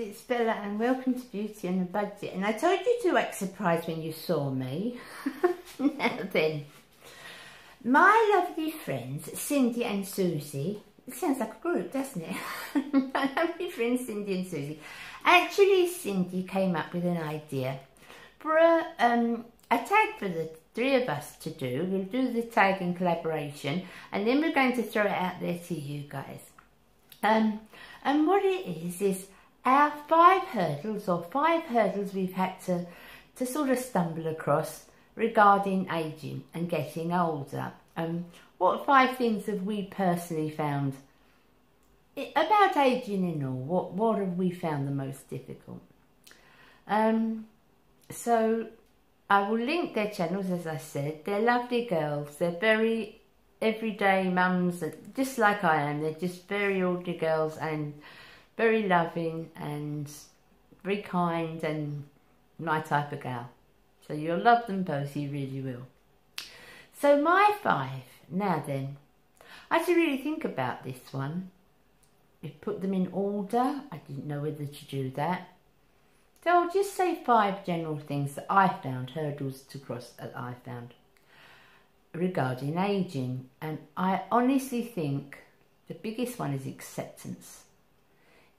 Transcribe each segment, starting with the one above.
it's Bella and welcome to Beauty and the Budget. And I told you to act surprised when you saw me. Now then, my lovely friends Cindy and Susie, it sounds like a group, doesn't it? My lovely friends Cindy and Susie. Actually, Cindy came up with an idea for a tag for the three of us to do. We'll do the tag in collaboration and then we're going to throw it out there to you guys. And what it is our 5 hurdles we've had to sort of stumble across regarding aging and getting older. What 5 things have we personally found about aging and all? What have we found the most difficult? So I will link their channels, as I said. They're lovely girls. They're very everyday mums, just like I am. They're just very ordinary girls and very loving and very kind and my type of gal. So you'll love them both, you really will. So my 5, now then, I had to really think about this one. We put them in order. I didn't know whether to do that. So I'll just say 5 general things that I found, hurdles to cross that I found regarding aging. And I honestly think the biggest one is acceptance.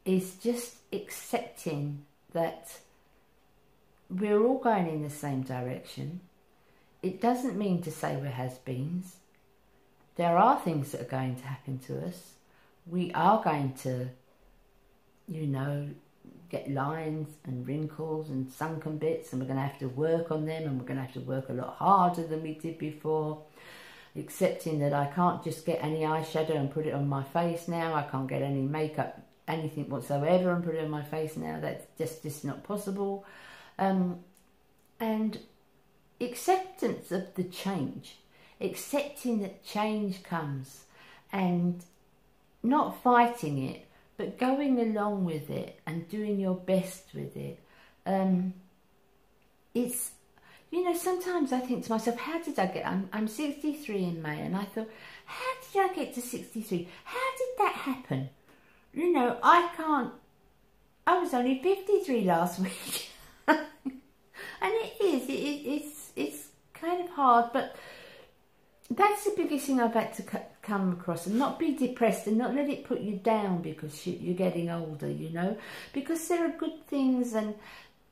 Is just accepting that we're all going in the same direction. It doesn't mean to say we're has-beens. There are things that are going to happen to us. We are going to, you know, get lines and wrinkles and sunken bits, and we're going to have to work on them, and we're going to have to work a lot harder than we did before. Accepting that I can't just get any eyeshadow and put it on my face now. I can't get any makeup, anything whatsoever, and put it on my face now. That's just not possible. And acceptance of the change. Accepting that change comes and not fighting it, but going along with it and doing your best with it. It's, you know, sometimes I think to myself, how did I get, I'm 63 in May, and I thought, how did I get to 63? How did that happen? You know, I was only 53 last week. And it's kind of hard, but that's the biggest thing I've had to come across, and not be depressed and not let it put you down because you're getting older, you know, because there are good things and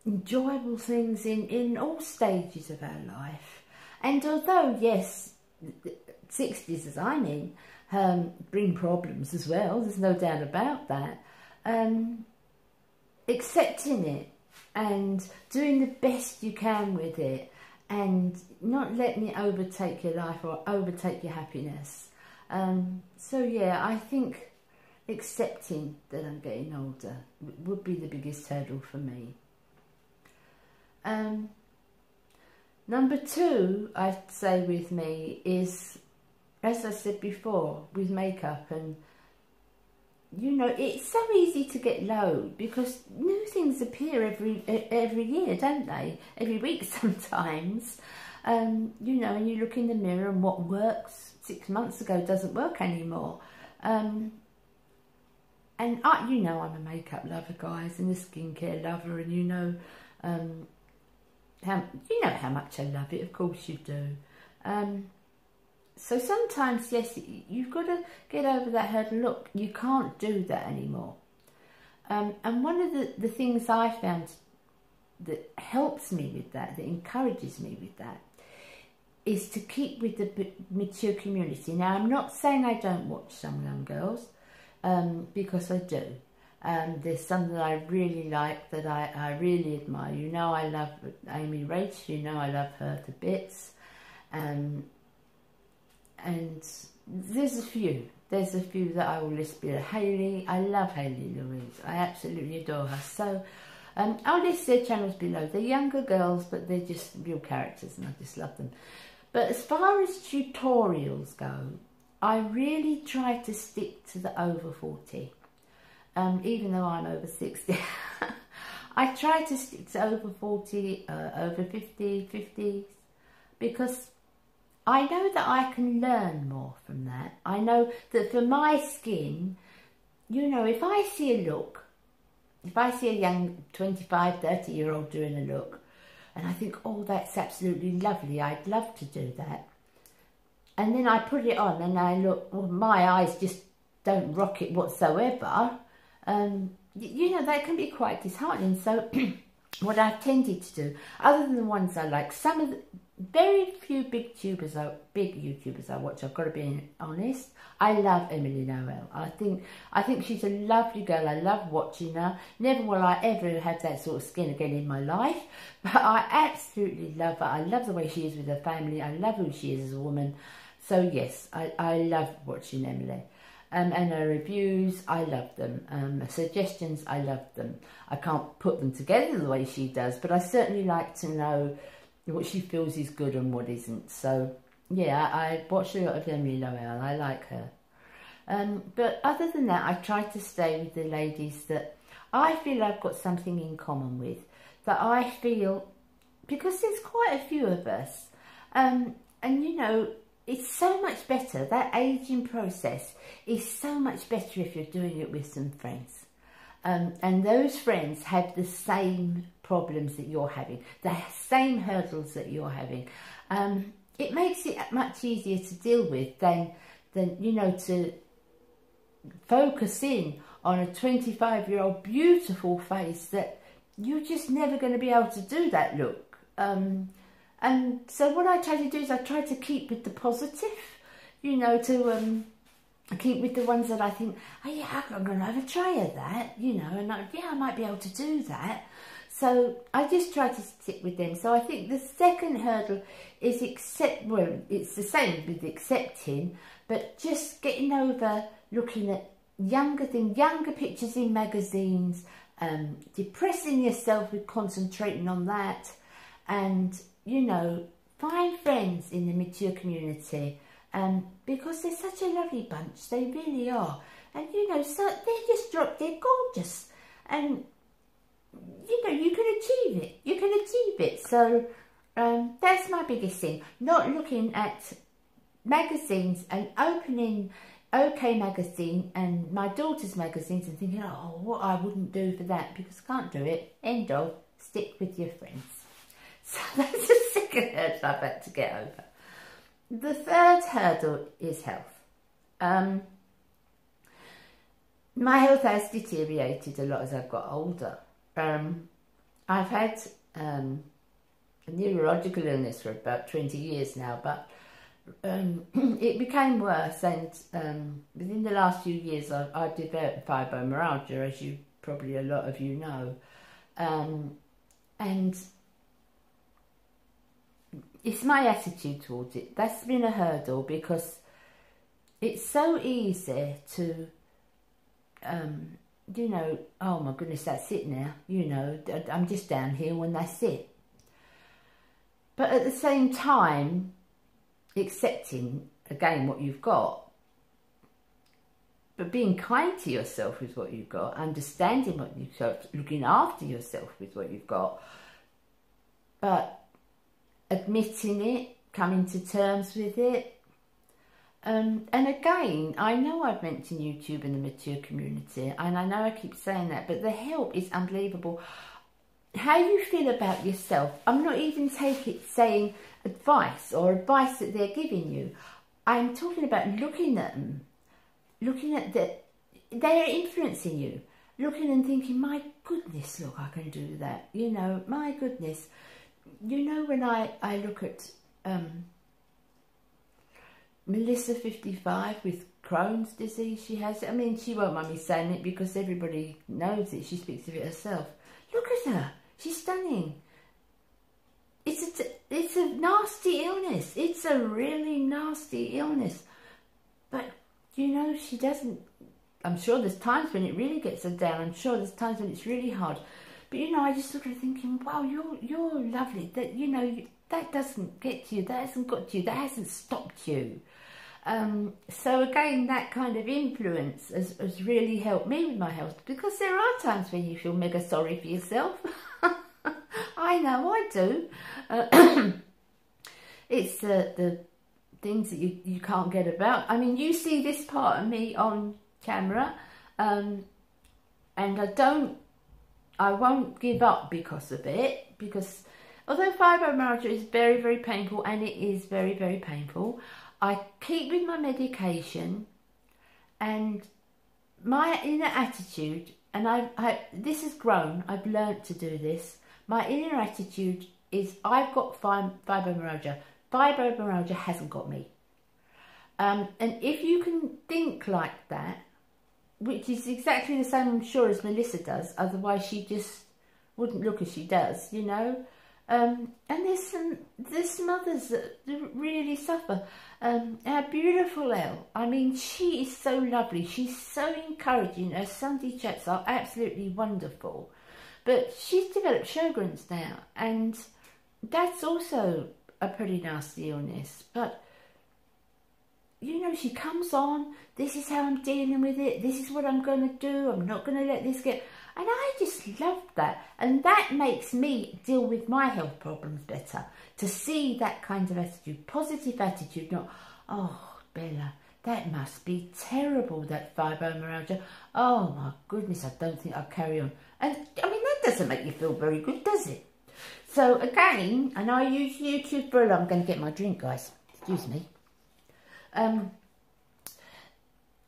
enjoyable things in all stages of our life. And although, yes, 60s as I'm in, bring problems as well, there's no doubt about that, accepting it and doing the best you can with it and not letting it overtake your life or overtake your happiness. So yeah, I think accepting that I'm getting older would be the biggest hurdle for me. Number 2, I'd say with me is, as I said before, with makeup, and you know, it's so easy to get low because new things appear every year, don't they? Every week sometimes. You know, and you look in the mirror and what works 6 months ago doesn't work anymore. And you know, I'm a makeup lover, guys, and a skincare lover, and you know, how much I love it. Of course you do. So sometimes, yes, you've got to get over that hurdle. Look, you can't do that anymore. And one of the things I found that helps me with that, that encourages me with that, is to keep with the mature community. Now, I'm not saying I don't watch some young girls, because I do. There's some that I really like, that I really admire. You know, I love Amy Rach. You know, I love her to bits. And there's a few that I will list below. Hayley, I love Hayley Louise. I absolutely adore her. So I'll list their channels below. They're younger girls, but they're just real characters, and I just love them. But as far as tutorials go, I really try to stick to the over 40. Even though I'm over 60. I try to stick to over 40, over 50, 50s, because I know that I can learn more from that. I know that for my skin, you know, if I see a look if I see a young 25, 30-year-old doing a look, and I think, oh, that's absolutely lovely, I'd love to do that. And then I put it on and I look, well, my eyes just don't rock it whatsoever. You know, that can be quite disheartening. So what I've tended to do, other than the ones I like, some of the very few big YouTubers I watch, I've got to be honest, I love Emily Noel. I think she's a lovely girl. I love watching her. Never will I ever have that sort of skin again in my life, but I absolutely love her. I love the way she is with her family. I love who she is as a woman. So yes, I love watching Emily. And her reviews, I love them. Her suggestions, I love them. I can't put them together the way she does, but I certainly like to know what she feels is good and what isn't. So yeah, I watch a lot of Emily Noel. I like her. But other than that, I try to stay with the ladies that I feel I've got something in common with. That I feel, because there's quite a few of us, and you know, it's so much better. That aging process is so much better if you're doing it with some friends. And those friends have the same problems that you're having, the same hurdles that you're having. It makes it much easier to deal with than you know, to focus in on a 25-year-old beautiful face that you're just never going to be able to do that look. And so what I try to do is I try to keep with the positive, you know, to keep with the ones that I think, oh yeah, I'm going to have a try at that, you know, and yeah, I might be able to do that. So I just try to stick with them. So I think the second hurdle is well, it's the same with accepting, but just getting over looking at younger pictures in magazines, depressing yourself with concentrating on that, and, you know, find friends in the mature community, because they're such a lovely bunch, they really are. And, you know, so they're gorgeous, and, you know, you can achieve it. You can achieve it. So that's my biggest thing. Not looking at magazines and opening OK Magazine and my daughter's magazines and thinking, oh, what I wouldn't do for that, because I can't do it. End of. Stick with your friends. So that's the second hurdle I've had to get over. The third hurdle is health. My health has deteriorated a lot as I've got older. I've had a neurological illness for about 20 years now, but it became worse, and within the last few years I've developed fibromyalgia, as you probably a lot of you know, and it's my attitude towards it. That's been a hurdle, because it's so easy to you know, oh my goodness, that's it now, you know, I'm just down here when that's it. But at the same time, accepting again what you've got, but being kind to yourself with what you've got, understanding what you've got, looking after yourself with what you've got, but admitting it, coming to terms with it. And again, I know I've mentioned YouTube in the mature community, and I know I keep saying that, but the help is unbelievable. How you feel about yourself, I'm not even saying advice or advice that they're giving you. I'm talking about looking at them, looking at that they're influencing you, looking and thinking, my goodness, look, I can do that. You know, my goodness. You know, when I look at Melissa 55 with Crohn's disease she has. I mean, she won't mind me saying it because everybody knows it. She speaks of it herself. Look at her. She's stunning. It's a nasty illness. It's a really nasty illness. But, you know, she doesn't... I'm sure there's times when it really gets her down. I'm sure there's times when it's really hard. But, you know, I just look at her thinking, wow, you're lovely. That, you know, that doesn't get to you. That hasn't got to you. That hasn't stopped you. So again, that kind of influence has really helped me with my health, because there are times when you feel mega sorry for yourself. I know I do. It's the things that you can't get about. I mean, you see this part of me on camera, and I don't I won't give up because of it, because although fibromyalgia is very, very painful, and it is very, very painful, I keep with my medication and my inner attitude, and this has grown, I've learnt to do this. My inner attitude is I've got fibromyalgia. Fibromyalgia hasn't got me. And if you can think like that, which is exactly the same, I'm sure, as Melissa does, otherwise she just wouldn't look as she does, you know. And there's some others that really suffer. Our beautiful Elle, I mean, she is so lovely. She's so encouraging. Her Sunday chats are absolutely wonderful. But she's developed Sjogren's now, and that's also a pretty nasty illness. But, you know, she comes on, this is how I'm dealing with it, this is what I'm going to do, I'm not going to let this get... And I just love that. And that makes me deal with my health problems better. To see that kind of attitude, positive attitude, not, oh, Bella, that must be terrible, that fibromyalgia. Oh, my goodness, I don't think I'll carry on. And, I mean, that doesn't make you feel very good, does it? So, again, and I use YouTube for a lot. I'm going to get my drink, guys. Excuse me.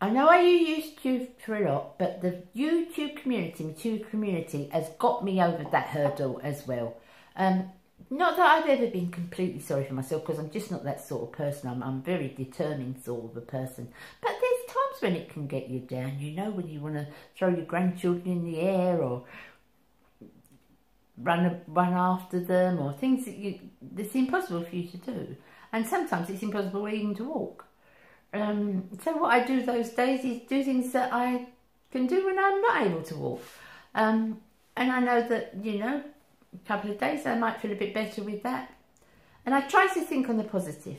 I know I use YouTube for a lot, but the YouTube community has got me over that hurdle as well. Not that I've ever been completely sorry for myself, because I'm just not that sort of person. I'm a very determined sort of a person. But there's times when it can get you down, you know, when you want to throw your grandchildren in the air or run after them, or things that's impossible for you to do. And sometimes it's impossible even to walk. So what I do those days is do things that I can do when I'm not able to walk. And I know that, you know, a couple of days I might feel a bit better with that. And I try to think on the positive.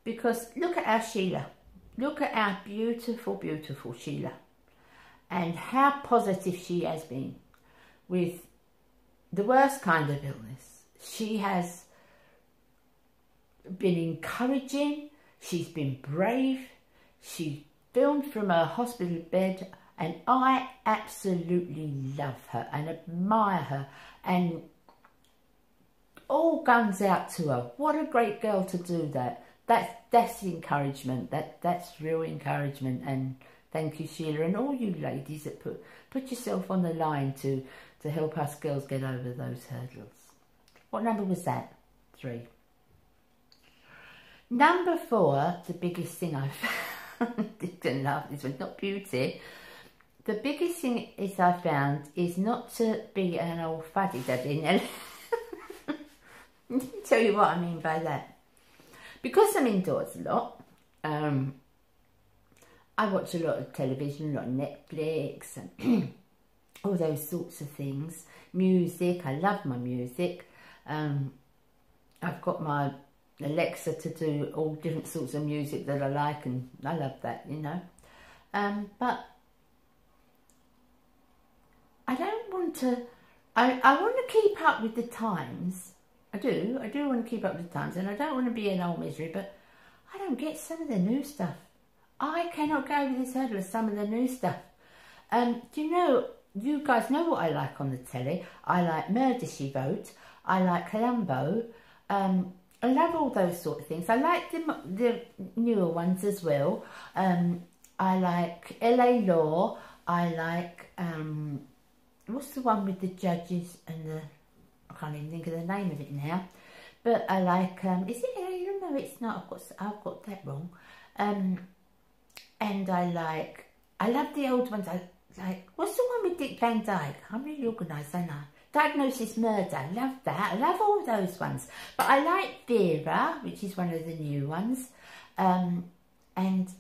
Because look at our Sheila. Look at our beautiful, beautiful Sheila. And how positive she has been with the worst kind of illness. She has been encouraging. She's been brave. She filmed from her hospital bed, and I absolutely love her and admire her, and all guns out to her. What a great girl to do that. That's encouragement. That's real encouragement. And thank you, Sheila, and all you ladies that put yourself on the line to help us girls get over those hurdles. What number was that? 3. Number 4, the biggest thing I've found, didn't laugh, this one's not beauty. The biggest thing I found is not to be an old fuddy-duddy. Let me tell you what I mean by that. Because I'm indoors a lot, I watch a lot of television, a lot of Netflix, and all those sorts of things. Music, I love my music. I've got my Alexa to do all different sorts of music that I like, and I love that, you know. But I don't want to, I want to keep up with the times. I do want to keep up with the times, and I don't want to be an old misery, but I don't get some of the new stuff. I cannot go over this hurdle of some of the new stuff. Do you know, you guys know what I like on the telly. I like Murder, She Wrote. I like Columbo. I love all those sort of things. I like the newer ones as well. I like LA Law. I like, what's the one with the judges and the, I can't even think of the name of it now. But I like, is it LA Law? No, it's not. I've got that wrong. And I love the old ones. I like, what's the one with Dick Van Dyke? I'm really organised, I know. Diagnosis Murder, I love that. I love all those ones. But I like Vera, which is one of the new ones. And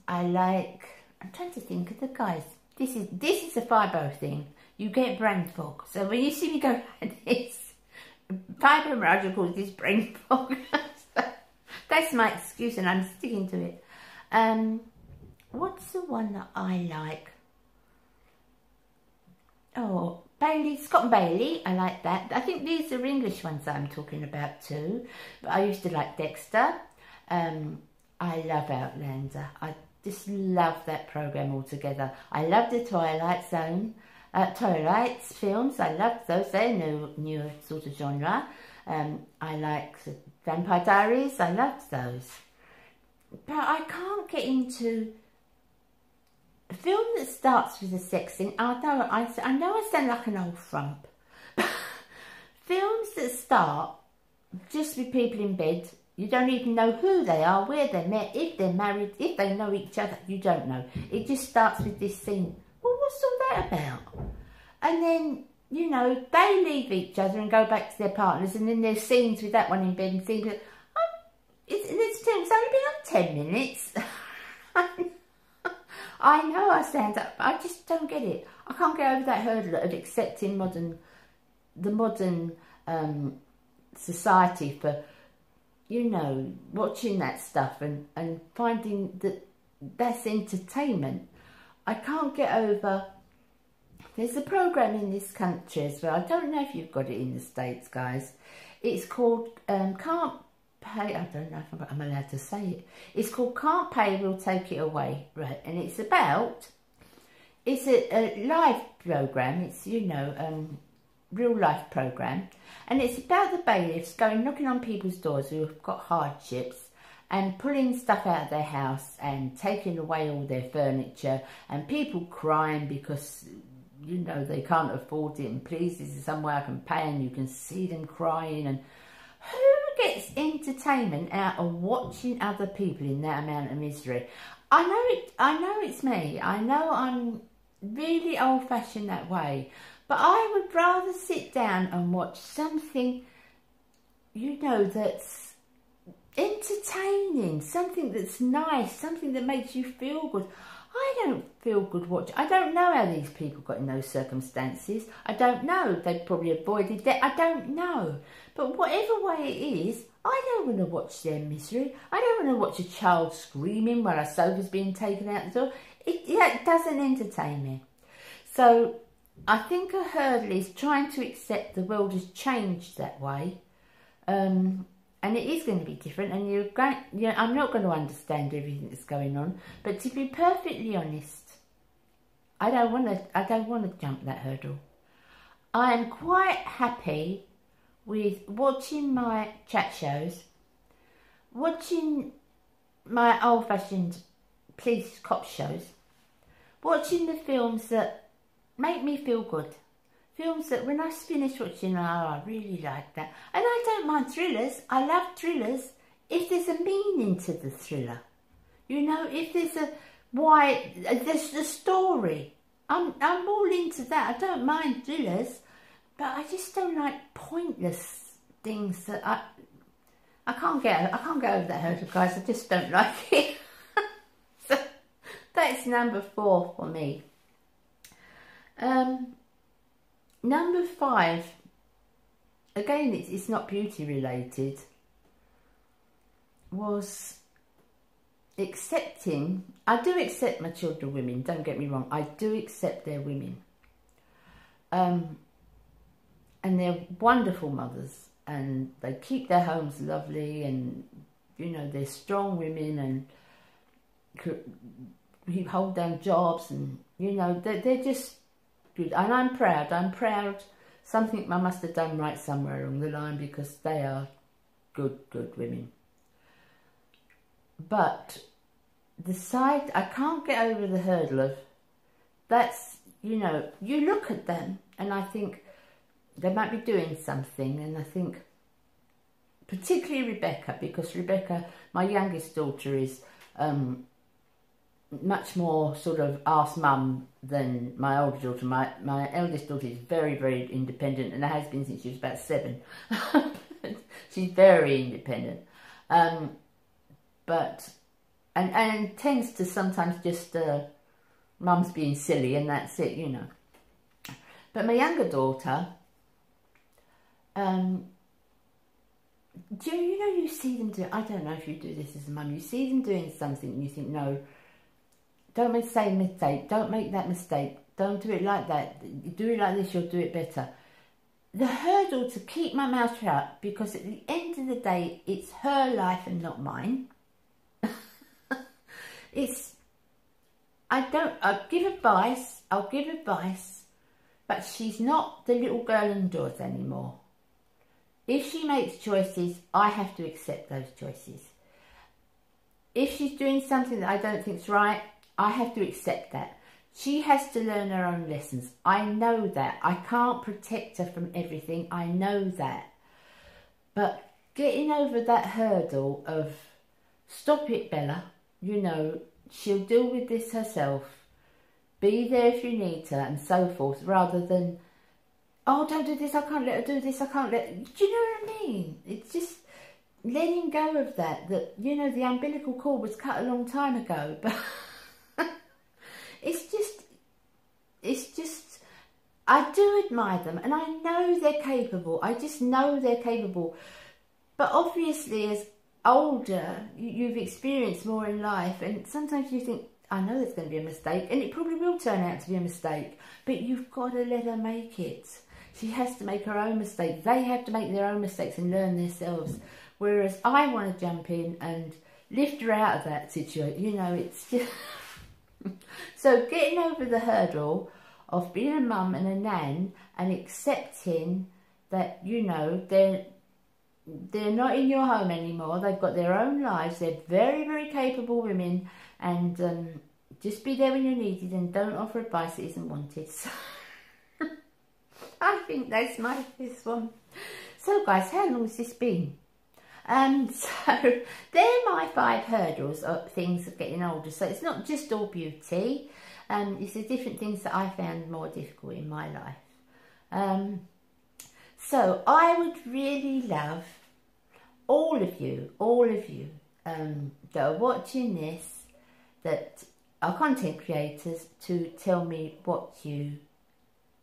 I like, I'm trying to think of the guys. This is a fibro thing. You get brain fog. So when you see me go like this, fibromyalgia causes brain fog. That's my excuse, and I'm sticking to it. What's the one that I like? Oh, Bailey, Scott and Bailey, I like that. I think these are English ones that I'm talking about too. But I used to like Dexter. I love Outlander. I just love that programme altogether. I love The Twilight Zone. Twilight films, I love those. They're new sort of genre. I like Vampire Diaries, I love those. But I can't get into a film that starts with a sex scene. I know I sound like an old frump. Films that start just with people in bed, you don't even know who they are, where they met, if they're married, if they know each other, you don't know. It just starts with this scene. Well, what's all that about? And then, you know, they leave each other and go back to their partners, and then there's scenes with that one in bed and scenes with, it's only been on 10 minutes. I know I stand up, but I just don't get it. I can't get over that hurdle of accepting the modern society for, you know, watching that stuff and finding that that's entertainment. I can't get over. There's a program in this country as well. I don't know if you've got it in the States, guys. It's called Can't Pay. I don't know if I'm allowed to say it. It's called Can't Pay, We'll Take It Away, right? And it's a live program. It's, you know, real life program, and it's about the bailiffs going knocking on people's doors who have got hardships and pulling stuff out of their house and taking away all their furniture, and people crying because, you know, they can't afford it, and please, this is some way I can pay, and you can see them crying. And who gets entertainment out of watching other people in that amount of misery? I know it's me. I know I'm really old-fashioned that way, but I would rather sit down and watch something, you know, that's entertaining, something that's nice, something that makes you feel good. I don't feel good watching. I don't know how these people got in those circumstances. I don't know. They probably avoided that. I don't know. But whatever way it is, I don't want to watch their misery. I don't want to watch a child screaming while a sofa's being taken out the door. It doesn't entertain me. So I think a hurdle is trying to accept the world has changed that way, and it is going to be different. And I'm not going to understand everything that's going on. But to be perfectly honest, I don't want to jump that hurdle. I am quite happy with watching my chat shows, watching my old-fashioned police cop shows, watching the films that make me feel good. Films that when I finish watching, oh, I really like that. And I don't mind thrillers. I love thrillers if there's a meaning to the thriller. You know, if there's there's the story. I'm all into that. I don't mind thrillers, but I just don't like pointless things that I can't get over that hurdle, guys. I just don't like it. So that's number 4 for me. Number 5, again, it's not beauty related, was accepting. I do accept my children women, don't get me wrong. I do accept they're women. And they're wonderful mothers, and they keep their homes lovely, and, you know, they're strong women, and hold down jobs, and, you know, they're just good. And I'm proud. Something I must have done right somewhere along the line, because they are good women. But I can't get over the hurdle of, that's, you know, you look at them and I think they might be doing something, and I think, particularly Rebecca, because Rebecca, my youngest daughter, is much more sort of ask mum than my older daughter. My eldest daughter is very independent, and has been since she was about 7. She's very independent, but tends to sometimes just mum's being silly and that's it, you know. But my younger daughter, you know, you see them do, I don't know if you do this as a mum, you see them doing something and you think, no, don't make the same mistake, don't make that mistake, don't do it like that, you do it like this, you'll do it better. The hurdle to keep my mouth shut, because at the end of the day, it's her life and not mine. I'll give advice, but she's not the little girl indoors anymore. If she makes choices, I have to accept those choices. If she's doing something that I don't think is right, I have to accept that. She has to learn her own lessons. I know that. I can't protect her from everything. I know that. But getting over that hurdle of, stop it, Bella, you know, she'll deal with this herself. Be there if you need her and so forth, rather than, oh, don't do this, I can't let her do this, I can't let... Do you know what I mean? It's just letting go of that, you know, the umbilical cord was cut a long time ago, but it's just, I do admire them, and I know they're capable. I just know they're capable. But obviously, as older, you've experienced more in life, and sometimes you think, I know there's going to be a mistake, and it probably will turn out to be a mistake, but you've got to let her make it. She has to make her own mistakes. They have to make their own mistakes and learn themselves. Whereas I want to jump in and lift her out of that situation. You know, it's just... So getting over the hurdle of being a mum and a nan and accepting that, you know, they're not in your home anymore. They've got their own lives. They're very, very capable women, and just be there when you're needed and don't offer advice that isn't wanted. So I think that's this one. So guys, how long has this been? So they're my 5 hurdles of things of getting older. So it's not just all beauty. It's the different things that I found more difficult in my life. So I would really love all of you that are watching this, that are content creators, to tell me what you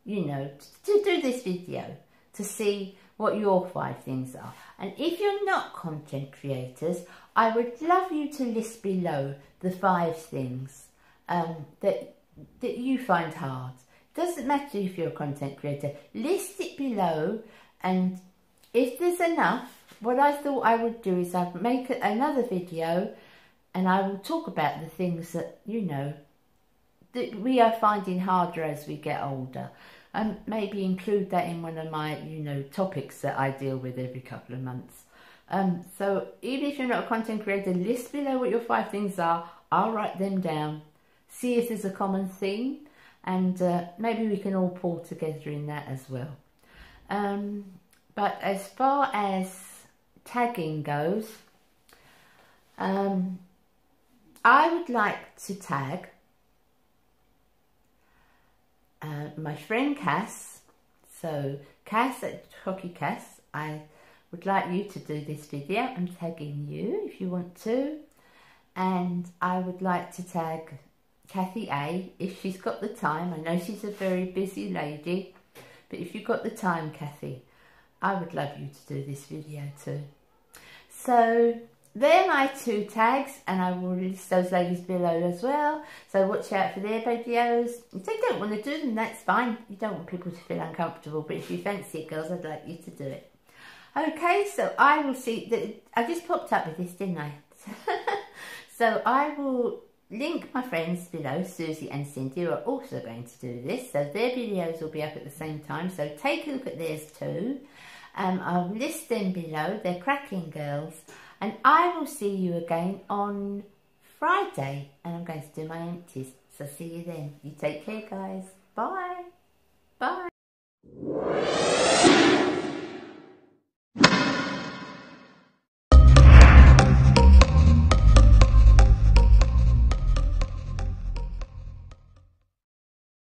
know, to do this video, to see what your 5 things are. And if you're not content creators, I would love you to list below the 5 things that you find hard. Doesn't matter if you're a content creator, list it below, and if there's enough, what I thought I would do is I'd make another video and I will talk about the things that, you know, that we are finding harder as we get older, and maybe include that in one of my, you know, topics that I deal with every couple of months. So even if you're not a content creator, list below what your 5 things are. I'll write them down, see if there's a common theme, and maybe we can all pull together in that as well. But as far as tagging goes, I would like to tag my friend Cass. So Cass at Hockey Cass, I would like you to do this video. I'm tagging you if you want to. And I would like to tag Kathy A if she's got the time. I know she's a very busy lady, but if you've got the time, Kathy, I would love you to do this video too. So they're my 2 tags, and I will list those ladies below as well. So watch out for their videos. If they don't want to do them, that's fine. You don't want people to feel uncomfortable, but if you fancy it, girls, I'd like you to do it. Okay, so I will see. I just popped up with this, didn't I? So I will link my friends below, Susie and Cindy, who are also going to do this. So their videos will be up at the same time. So take a look at theirs too. I'll list them below. They're cracking girls. And I will see you again on Friday. And I'm going to do my empties. So see you then. You take care, guys. Bye.